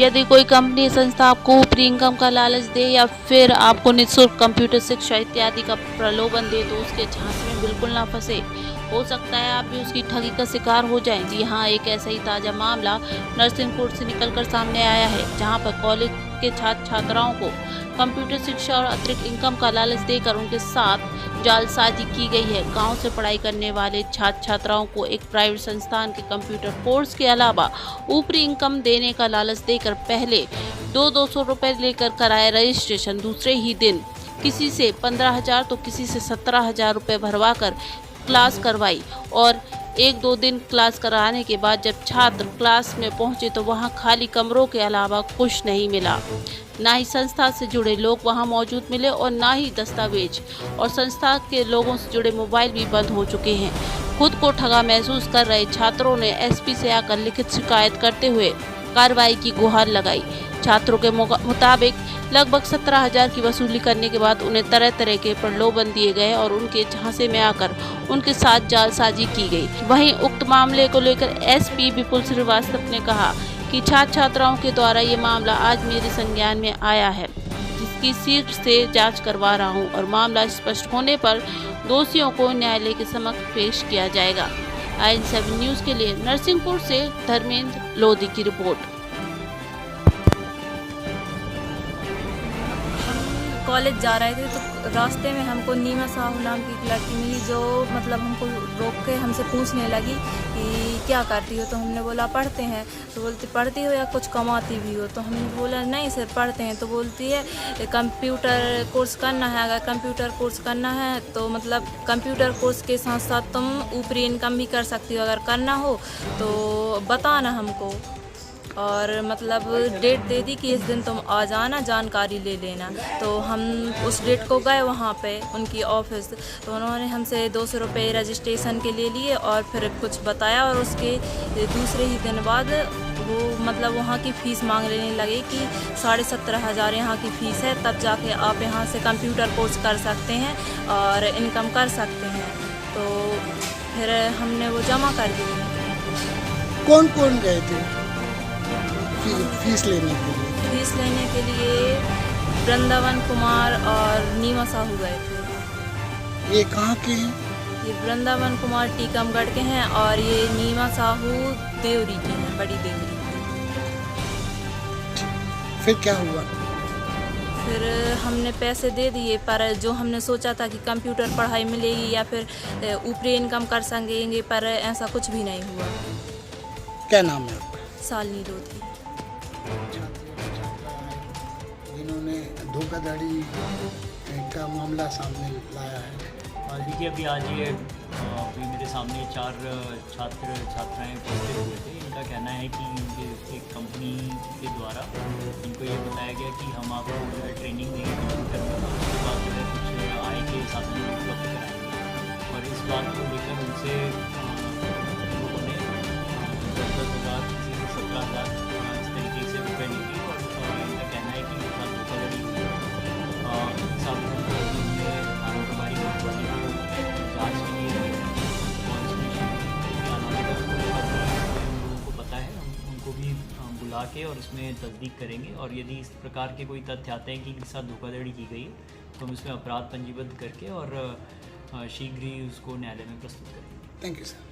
यदि कोई कंपनी संस्था आपको ऊपरी इनकम का लालच दे या फिर आपको निःशुल्क कंप्यूटर शिक्षा इत्यादि का प्रलोभन दे तो उसके झांसे में बिल्कुल ना फंसे। हो सकता है आप भी उसकी ठगी का शिकार हो जाएं। जी हाँ, एक ऐसा ही ताज़ा मामला नरसिंहपुर से निकलकर सामने आया है, जहां पर कॉलेज के छात्र छात्राओं को कंप्यूटर शिक्षा और अतिरिक्त इनकम का लालच देकर उनके साथ जालसाजी की गई है। गांव से पढ़ाई करने वाले छात्र छात्राओं को एक प्राइवेट संस्थान के कंप्यूटर कोर्स के अलावा ऊपरी इनकम देने का लालच देकर पहले 200 रुपए लेकर कराया रजिस्ट्रेशन। दूसरे ही दिन किसी से 15,000 तो किसी से 17,000 रुपए भरवा कर क्लास करवाई और 1-2 दिन क्लास कराने के बाद जब छात्र क्लास में पहुंचे तो वहां खाली कमरों के अलावा कुछ नहीं मिला। ना ही संस्था से जुड़े लोग वहां मौजूद मिले और ना ही दस्तावेज, और संस्था के लोगों से जुड़े मोबाइल भी बंद हो चुके हैं। खुद को ठगा महसूस कर रहे छात्रों ने एसपी से आकर लिखित शिकायत करते हुए कार्रवाई की गुहार लगाई। छात्रों के मुताबिक लगभग 17,000 की वसूली करने के बाद उन्हें तरह तरह के प्रलोभन दिए गए और उनके झांसे में आकर उनके साथ जालसाजी की गई। वहीं उक्त मामले को लेकर एसपी विपुल श्रीवास्तव ने कहा कि छात्र छात्राओं के द्वारा ये मामला आज मेरे संज्ञान में आया है, जिसकी शीघ्र से जांच करवा रहा हूं और मामला स्पष्ट होने पर दोषियों को न्यायालय के समक्ष पेश किया जाएगा। IN7 न्यूज के लिए नरसिंहपुर से धर्मेंद्र लोधी की रिपोर्ट। कॉलेज जा रहे थे तो रास्ते में हमको नीमा साहू नाम की एक लड़की मिली, जो मतलब हमको रोक के हमसे पूछने लगी कि क्या करती हो। तो हमने बोला पढ़ते हैं। तो बोलती पढ़ती हो या कुछ कमाती भी हो। तो हमने बोला नहीं सर पढ़ते हैं। तो बोलती है कंप्यूटर कोर्स करना है, अगर कंप्यूटर कोर्स करना है तो मतलब कंप्यूटर कोर्स के साथ साथ तुम ऊपरी इनकम भी कर सकती हो, अगर करना हो तो बताना हमको। और मतलब डेट दे दी कि इस दिन तुम आ जाना, जानकारी ले लेना। तो हम उस डेट को गए वहाँ पे उनकी ऑफिस। तो उन्होंने हमसे 200 रुपये रजिस्ट्रेशन के लिए लिए और फिर कुछ बताया, और उसके दूसरे ही दिन बाद वो मतलब वहाँ की फ़ीस मांग लेने लगे कि 17,500 यहाँ की फ़ीस है, तब जाके आप यहाँ से कंप्यूटर कोर्स कर सकते हैं और इनकम कर सकते हैं। तो फिर हमने वो जमा कर दी। कौन कौन गए थे फीस लेने के लिए? फीस लेने के लिए वृंदावन कुमार और नीमा साहू गए थे। ये कहाँ के हैं? ये वृंदावन कुमार टीकमगढ़ के हैं और ये नीमा साहू देवरी के हैं, बड़ी देवरी के। फिर क्या हुआ? फिर हमने पैसे दे दिए, पर जो हमने सोचा था कि कंप्यूटर पढ़ाई मिलेगी या फिर ऊपरी इनकम कर सकेंगे, पर ऐसा कुछ भी नहीं हुआ। क्या नाम है आपका? शालिनी लोधी। जिन्होंने धोखाधड़ी का मामला सामने लाया है। देखिए अभी मेरे सामने 4 छात्र छात्राएं उपस्थित हुए थे। इनका कहना है कि इनके एक कंपनी के द्वारा इनको ये बताया गया कि हम आपको जो है ट्रेनिंग देंगे कंप्यूटर में, उसके बाद जो है कुछ आय के साधन उपलब्ध कराएंगे। और इस बात को लेकर उनसे लोगों ने 10,000 किसी से 17,000 इस तरीके से रुपये लिए और इनका कहना है कि इनके साथ धोखाधड़ी सावधान थानों प्रभारी जाँच के लिए लोगों को पता है, हम उनको भी बुला के और इसमें तस्दीक करेंगे। और यदि इस प्रकार के कोई तथ्य आते हैं कि इनके साथ धोखाधड़ी की गई है तो हम इसमें अपराध पंजीबद्ध करके और शीघ्र ही उसको न्यायालय में प्रस्तुत करेंगे। Thank you sir.